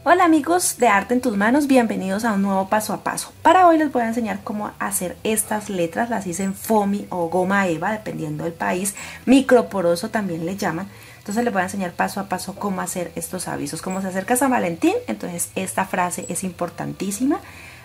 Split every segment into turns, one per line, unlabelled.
Hola amigos de Arte en tus Manos, bienvenidos a un nuevo paso a paso. Para hoy les voy a enseñar cómo hacer estas letras, las hice en foamy o goma eva, dependiendo del país, microporoso también le llaman. Entonces les voy a enseñar paso a paso cómo hacer estos avisos. Como se acerca San Valentín, entonces esta frase es importantísima.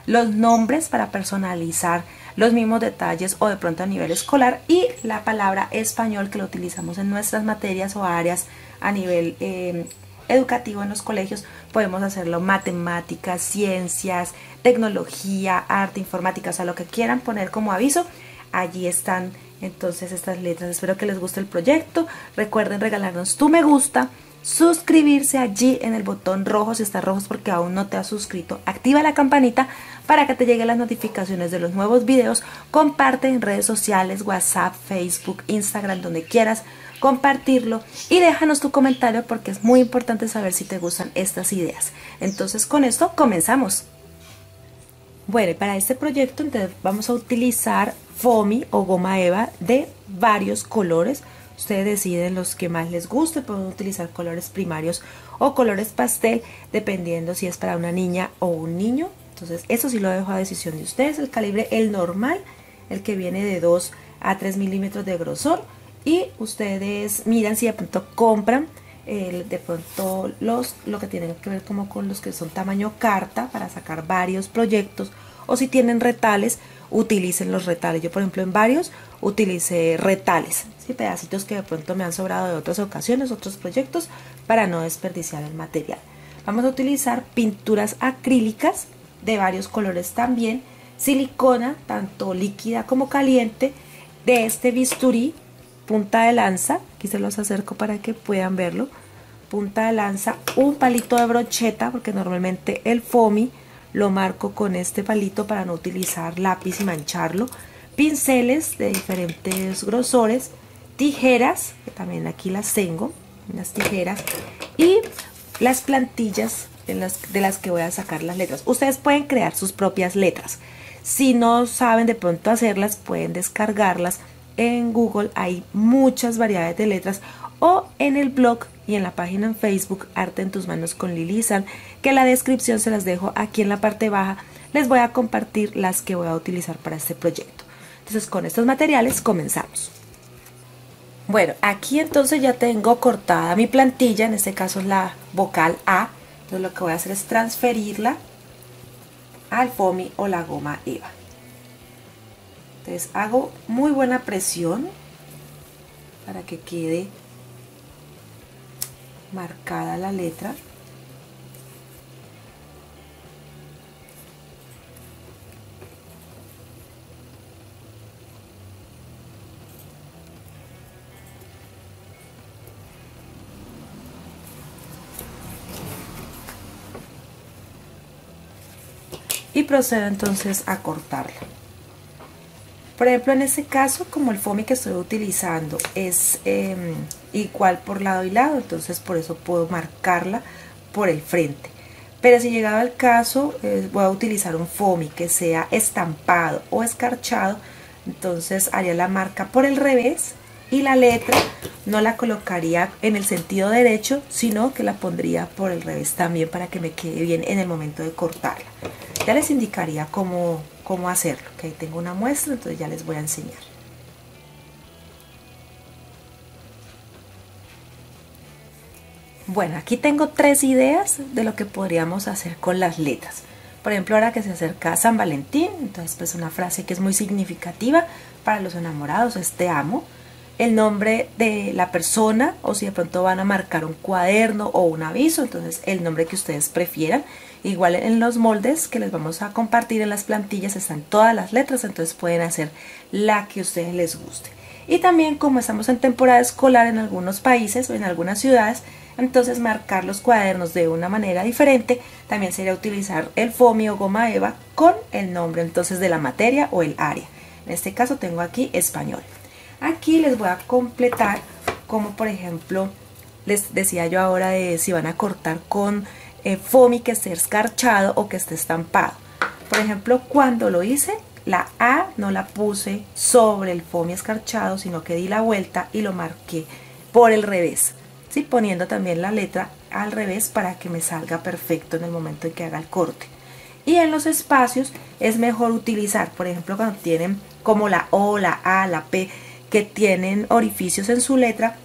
Los nombres para personalizar los mismos detalles o de pronto a nivel escolar, y la palabra español que lo utilizamos en nuestras materias o áreas a nivel educativo en los colegios. Podemos hacerlo matemáticas, ciencias, tecnología, arte, informática, o sea, lo que quieran poner como aviso. Allí están entonces estas letras. Espero que les guste el proyecto. Recuerden regalarnos tu me gusta, suscribirse allí en el botón rojo. Si está rojo es porque aún no te has suscrito. Activa la campanita para que te lleguen las notificaciones de los nuevos videos. Comparte en redes sociales, WhatsApp, Facebook, Instagram, donde quieras compartirlo, y déjanos tu comentario porque es muy importante saber si te gustan estas ideas. Entonces con esto comenzamos. Bueno, para este proyecto entonces vamos a utilizar foamy o goma eva de varios colores. Ustedes deciden los que más les guste. Pueden utilizar colores primarios o colores pastel, dependiendo si es para una niña o un niño. Entonces eso sí lo dejo a decisión de ustedes. El calibre, el normal, el que viene de 2 a 3 milímetros de grosor. Y ustedes miran si de pronto compran de pronto lo que tienen que ver como con los que son tamaño carta para sacar varios proyectos, o si tienen retales, utilicen los retales. Yo por ejemplo en varios utilicé retales, ¿sí? Pedacitos que de pronto me han sobrado de otras ocasiones, otros proyectos, para no desperdiciar el material. Vamos a utilizar pinturas acrílicas de varios colores también, silicona tanto líquida como caliente, de este bisturí punta de lanza, aquí se los acerco para que puedan verlo, punta de lanza, un palito de brocheta, porque normalmente el foamy lo marco con este palito para no utilizar lápiz y mancharlo, pinceles de diferentes grosores, tijeras, que también aquí las tengo, unas tijeras, y las plantillas de las que voy a sacar las letras. Ustedes pueden crear sus propias letras. Si no saben de pronto hacerlas, pueden descargarlas. En Google hay muchas variedades de letras, o en el blog y en la página en Facebook Arte en tus Manos con Lili San, que la descripción se las dejo aquí en la parte baja. Les voy a compartir las que voy a utilizar para este proyecto. Entonces con estos materiales comenzamos. Bueno, aquí entonces ya tengo cortada mi plantilla, en este caso es la vocal A. Entonces lo que voy a hacer es transferirla al foamy o la goma eva. Entonces hago muy buena presión para que quede marcada la letra. Y procedo entonces a cortarla. Por ejemplo, en este caso, como el foamy que estoy utilizando es igual por lado y lado, entonces por eso puedo marcarla por el frente. Pero si llegaba el caso, voy a utilizar un foamy que sea estampado o escarchado, entonces haría la marca por el revés y la letra no la colocaría en el sentido derecho, sino que la pondría por el revés también para que me quede bien en el momento de cortarla. Ya les indicaría cómo hacerlo, que ahí tengo una muestra, entonces ya les voy a enseñar. Bueno, aquí tengo tres ideas de lo que podríamos hacer con las letras. Por ejemplo, ahora que se acerca San Valentín, entonces pues una frase que es muy significativa para los enamorados es te amo. El nombre de la persona, o si de pronto van a marcar un cuaderno o un aviso, entonces el nombre que ustedes prefieran. Igual en los moldes que les vamos a compartir en las plantillas están todas las letras, entonces pueden hacer la que a ustedes les guste. Y también, como estamos en temporada escolar en algunos países o en algunas ciudades, entonces marcar los cuadernos de una manera diferente también sería utilizar el foamy o goma eva con el nombre entonces de la materia o el área. En este caso tengo aquí español. Aquí les voy a completar, como por ejemplo les decía yo ahora, de si van a cortar con foamy que esté escarchado o que esté estampado. Por ejemplo, cuando lo hice, la A no la puse sobre el foamy escarchado, sino que di la vuelta y lo marqué por el revés, ¿sí? Poniendo también la letra al revés para que me salga perfecto en el momento en que haga el corte. Y en los espacios es mejor utilizar, por ejemplo, cuando tienen como la O, la A, la P, que tienen orificios en su letra,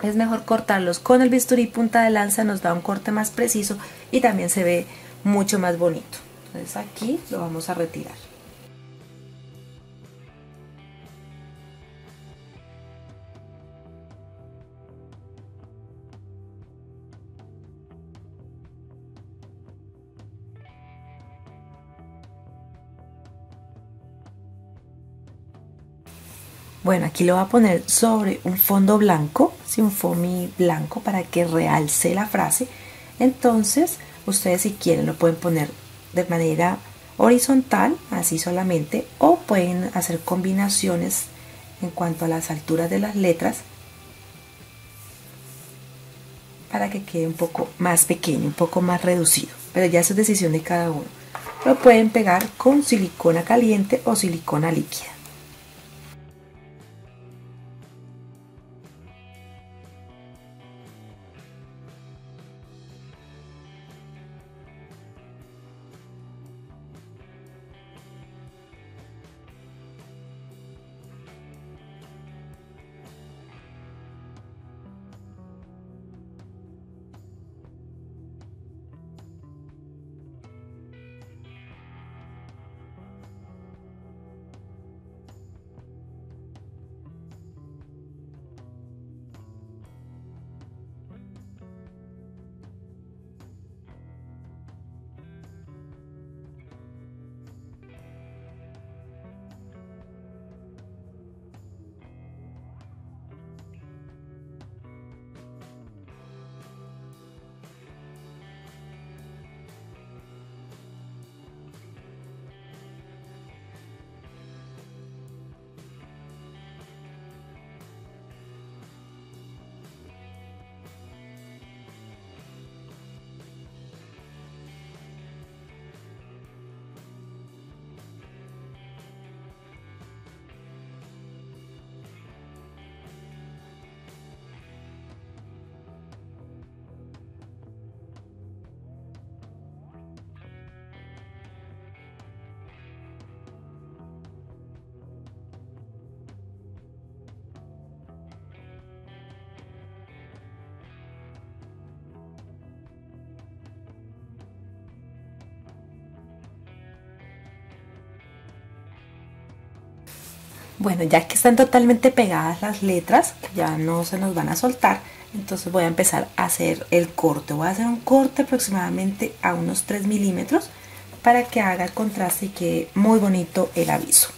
es mejor cortarlos con el bisturí punta de lanza, nos da un corte más preciso y también se ve mucho más bonito. Entonces aquí lo vamos a retirar. Bueno, aquí lo voy a poner sobre un fondo blanco, un foamy blanco para que realce la frase. Entonces, ustedes si quieren lo pueden poner de manera horizontal, así solamente, o pueden hacer combinaciones en cuanto a las alturas de las letras para que quede un poco más pequeño, un poco más reducido. Pero ya eso es decisión de cada uno. Lo pueden pegar con silicona caliente o silicona líquida. Bueno, ya que están totalmente pegadas las letras, ya no se nos van a soltar, entonces voy a empezar a hacer el corte. Voy a hacer un corte aproximadamente a unos 3 milímetros para que haga el contraste y quede muy bonito el aviso.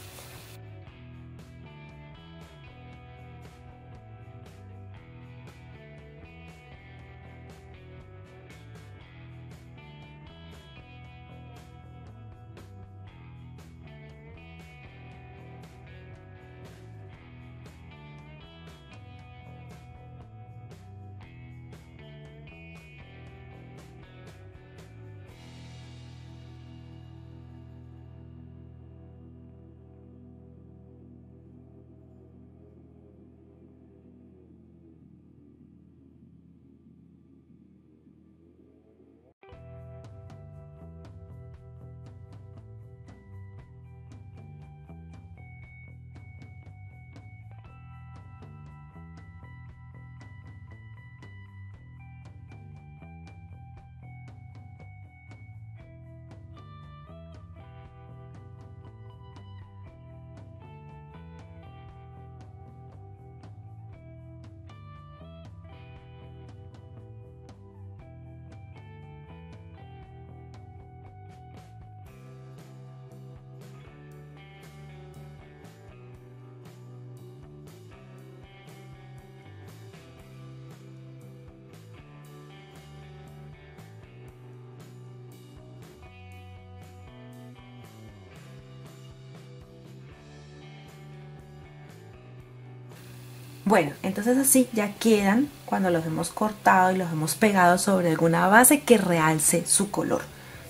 Bueno, entonces así ya quedan cuando los hemos cortado y los hemos pegado sobre alguna base que realce su color.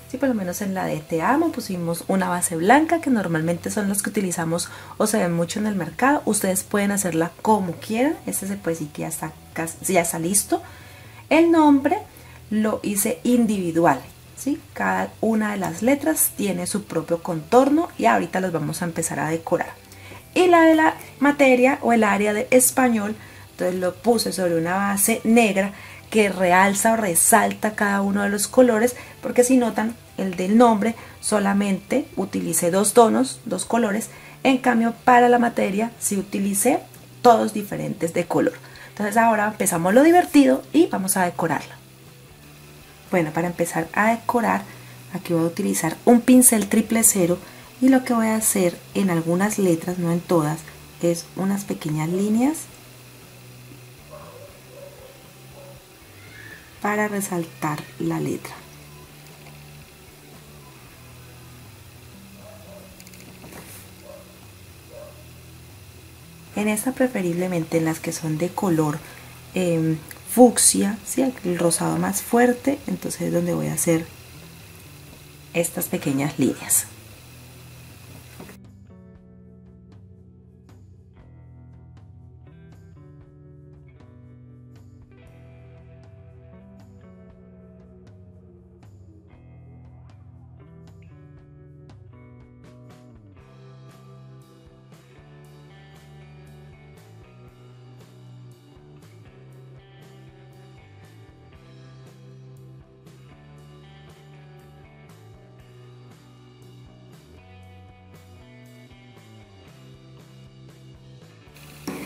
Sí, por lo menos en la de Te Amo pusimos una base blanca, que normalmente son las que utilizamos o se ven mucho en el mercado. Ustedes pueden hacerla como quieran. Este se puede decir que ya está listo. El nombre lo hice individual, ¿sí? Cada una de las letras tiene su propio contorno y ahorita los vamos a empezar a decorar. Y la de la materia o el área de español, entonces lo puse sobre una base negra que realza o resalta cada uno de los colores, porque si notan, el del nombre solamente utilicé dos tonos, dos colores, en cambio para la materia sí utilicé todos diferentes de color. Entonces ahora empezamos lo divertido y vamos a decorarla. Bueno, para empezar a decorar, aquí voy a utilizar un pincel triple cero y lo que voy a hacer en algunas letras, no en todas, es unas pequeñas líneas para resaltar la letra. En esta preferiblemente en las que son de color fucsia, ¿sí? El rosado más fuerte, entonces es donde voy a hacer estas pequeñas líneas.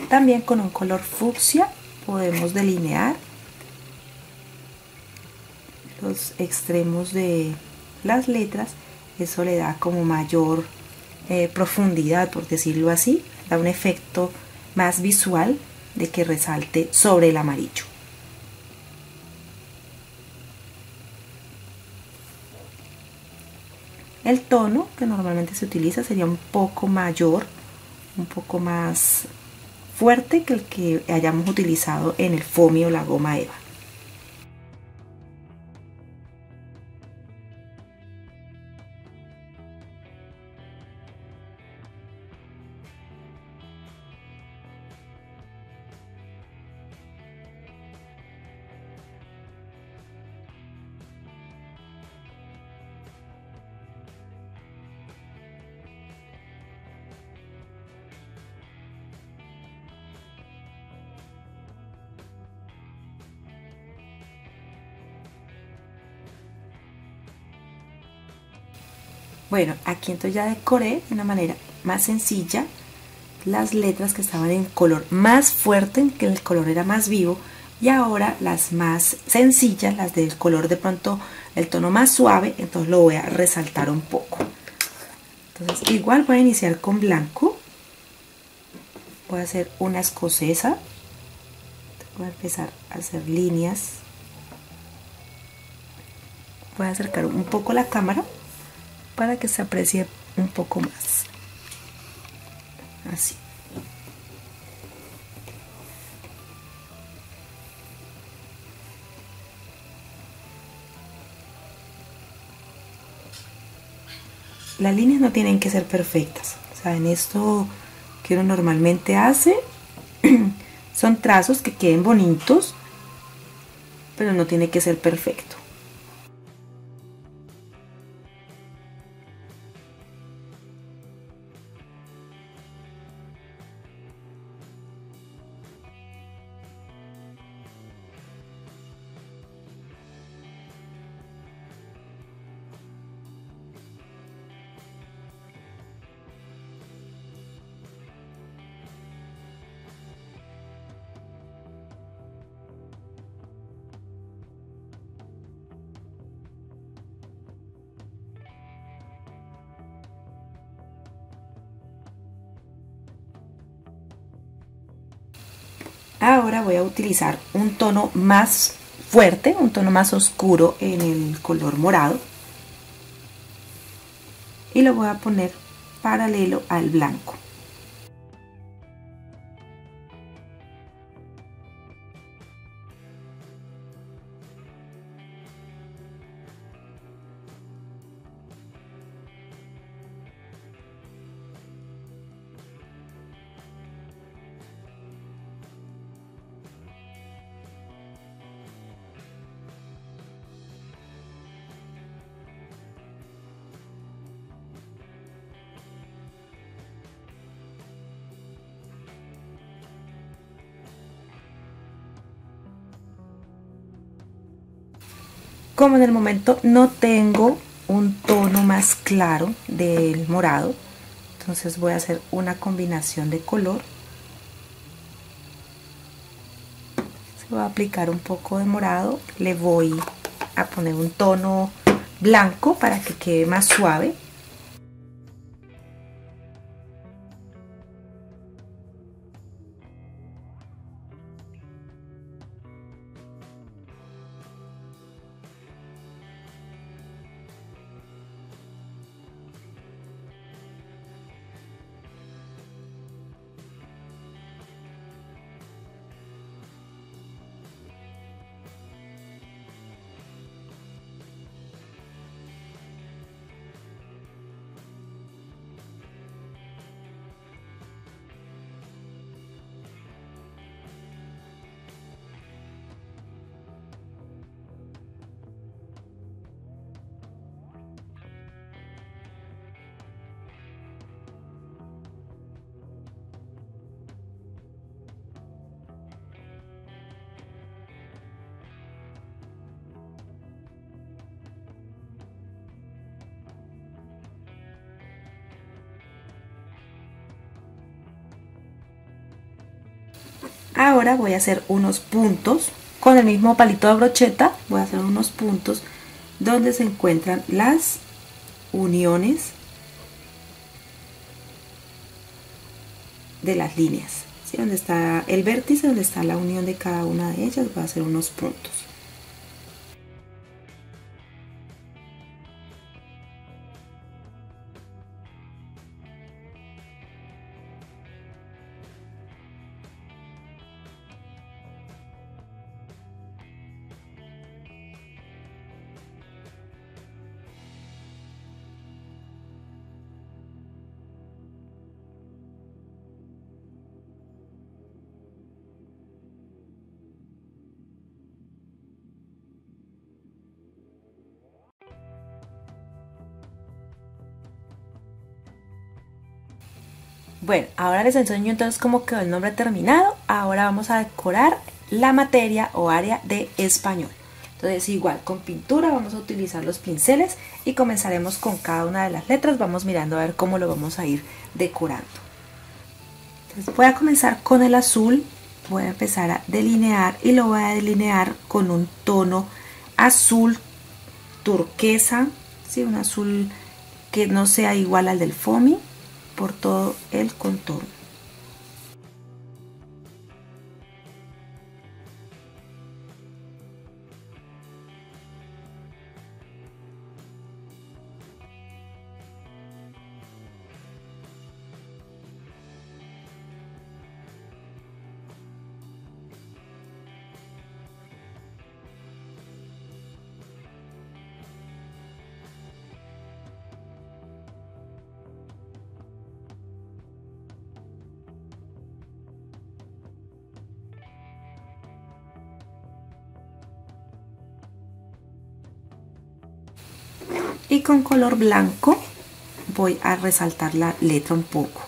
También con un color fucsia podemos delinear los extremos de las letras. Eso le da como mayor profundidad, por decirlo así, da un efecto más visual de que resalte sobre el amarillo. El tono que normalmente se utiliza sería un poco mayor, un poco más fuerte que el que hayamos utilizado en el foamy o la goma eva. Bueno, aquí entonces ya decoré de una manera más sencilla las letras que estaban en color más fuerte, que el color era más vivo, y ahora las más sencillas, las del color de pronto el tono más suave, entonces lo voy a resaltar un poco. Entonces igual voy a iniciar con blanco, voy a hacer una escocesa, voy a empezar a hacer líneas, voy a acercar un poco la cámara para que se aprecie un poco más, así. Las líneas no tienen que ser perfectas, o sea, en esto que uno normalmente hace son trazos que queden bonitos, pero no tiene que ser perfecto. Ahora voy a utilizar un tono más fuerte, un tono más oscuro en el color morado, y lo voy a poner paralelo al blanco. Como en el momento no tengo un tono más claro del morado, entonces voy a hacer una combinación de color. Se va a aplicar un poco de morado, le voy a poner un tono blanco para que quede más suave. Ahora voy a hacer unos puntos con el mismo palito de brocheta. Voy a hacer unos puntos donde se encuentran las uniones de las líneas, ¿sí? Donde está el vértice, donde está la unión de cada una de ellas, voy a hacer unos puntos. Bueno, ahora les enseño entonces cómo quedó el nombre terminado. Ahora vamos a decorar la materia o área de español. Entonces igual con pintura vamos a utilizar los pinceles y comenzaremos con cada una de las letras. Vamos mirando a ver cómo lo vamos a ir decorando. Entonces voy a comenzar con el azul. Voy a empezar a delinear y lo voy a delinear con un tono azul turquesa, ¿sí? Un azul que no sea igual al del foamy, por todo el contorno. Y con color blanco voy a resaltar la letra un poco.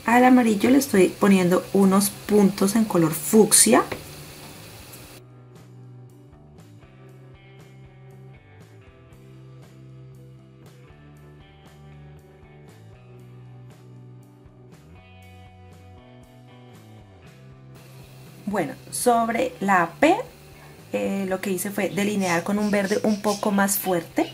Al amarillo le estoy poniendo unos puntos en color fucsia. Bueno, sobre la P lo que hice fue delinear con un verde un poco más fuerte.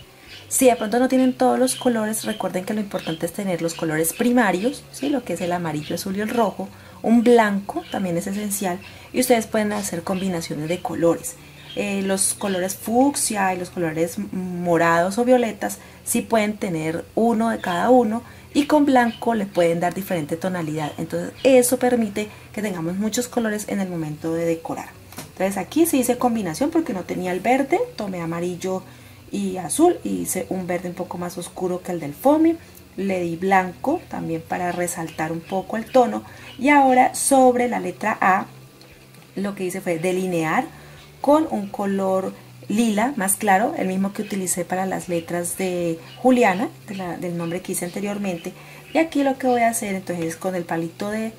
Si de pronto no tienen todos los colores, recuerden que lo importante es tener los colores primarios, ¿sí? Lo que es el amarillo, azul y el rojo. Un blanco también es esencial y ustedes pueden hacer combinaciones de colores. Los colores fucsia y los colores morados o violetas sí pueden tener uno de cada uno, y con blanco le pueden dar diferente tonalidad. Entonces eso permite que tengamos muchos colores en el momento de decorar. Entonces aquí sí hice combinación porque no tenía el verde, tomé amarillo y azul y hice un verde un poco más oscuro que el del foamy. Le di blanco también para resaltar un poco el tono. Y ahora sobre la letra A lo que hice fue delinear con un color lila más claro, el mismo que utilicé para las letras de Juliana, del nombre que hice anteriormente. Y aquí lo que voy a hacer entonces es con el palito de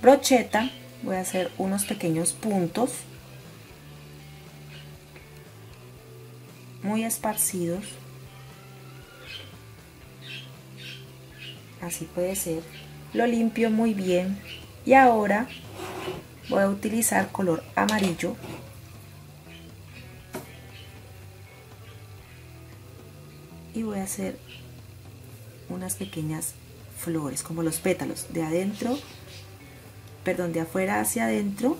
brocheta, voy a hacer unos pequeños puntos muy esparcidos, así puede ser. Lo limpio muy bien y ahora voy a utilizar color amarillo y voy a hacer unas pequeñas flores como los pétalos de adentro, perdón, de afuera hacia adentro,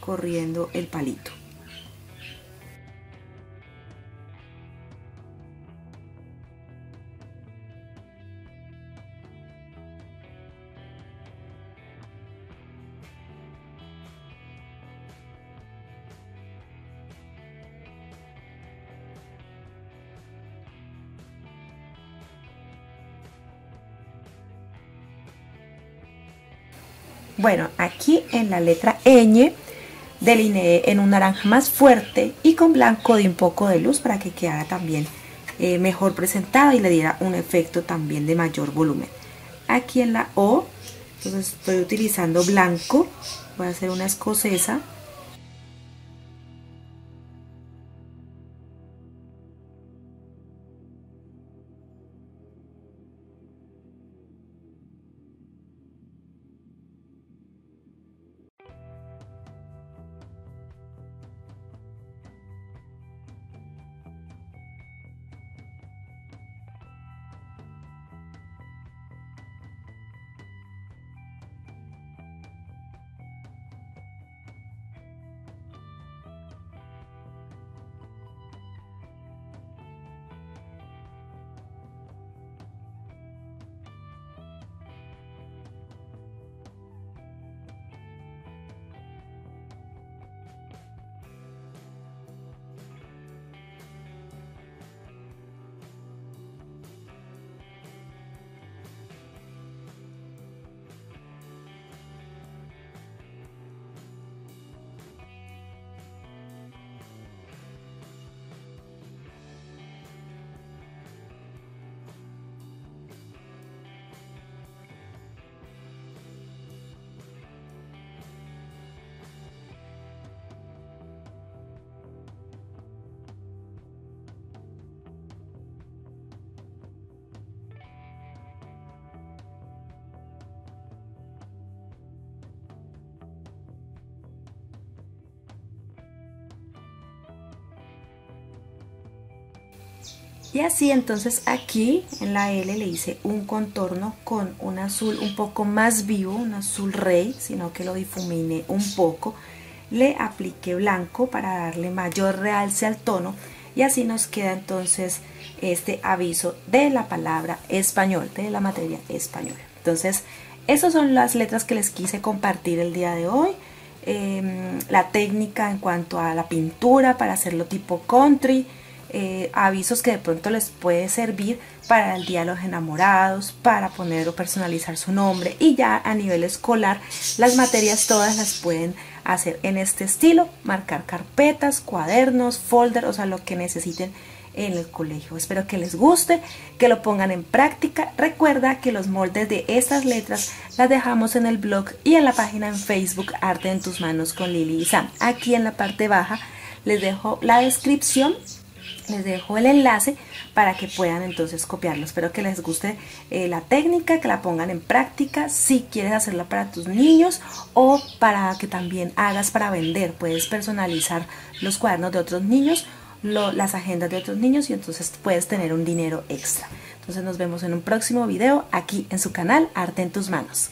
corriendo el palito. Bueno, aquí en la letra ñ delineé en un naranja más fuerte y con blanco di un poco de luz para que quedara también mejor presentada y le diera un efecto también de mayor volumen. Aquí en la O, entonces estoy utilizando blanco, voy a hacer una escocesa. Y así entonces aquí en la L le hice un contorno con un azul un poco más vivo, un azul rey, sino que lo difuminé un poco. Le apliqué blanco para darle mayor realce al tono y así nos queda entonces este aviso de la palabra español, de la materia español. Entonces esas son las letras que les quise compartir el día de hoy. La técnica en cuanto a la pintura para hacerlo tipo country. Avisos que de pronto les puede servir para el Día de los Enamorados, para poner o personalizar su nombre, y ya a nivel escolar las materias todas las pueden hacer en este estilo, marcar carpetas, cuadernos, folder, o sea lo que necesiten en el colegio. Espero que les guste, que lo pongan en práctica. Recuerda que los moldes de estas letras las dejamos en el blog y en la página en Facebook Arte en tus manos con Lili y Sam. Aquí en la parte baja les dejo la descripción, les dejo el enlace para que puedan entonces copiarlo. Espero que les guste la técnica, que la pongan en práctica. Si quieres hacerla para tus niños o para que también hagas para vender, puedes personalizar los cuadernos de otros niños, las agendas de otros niños, y entonces puedes tener un dinero extra. Entonces nos vemos en un próximo video aquí en su canal Arte en tus manos.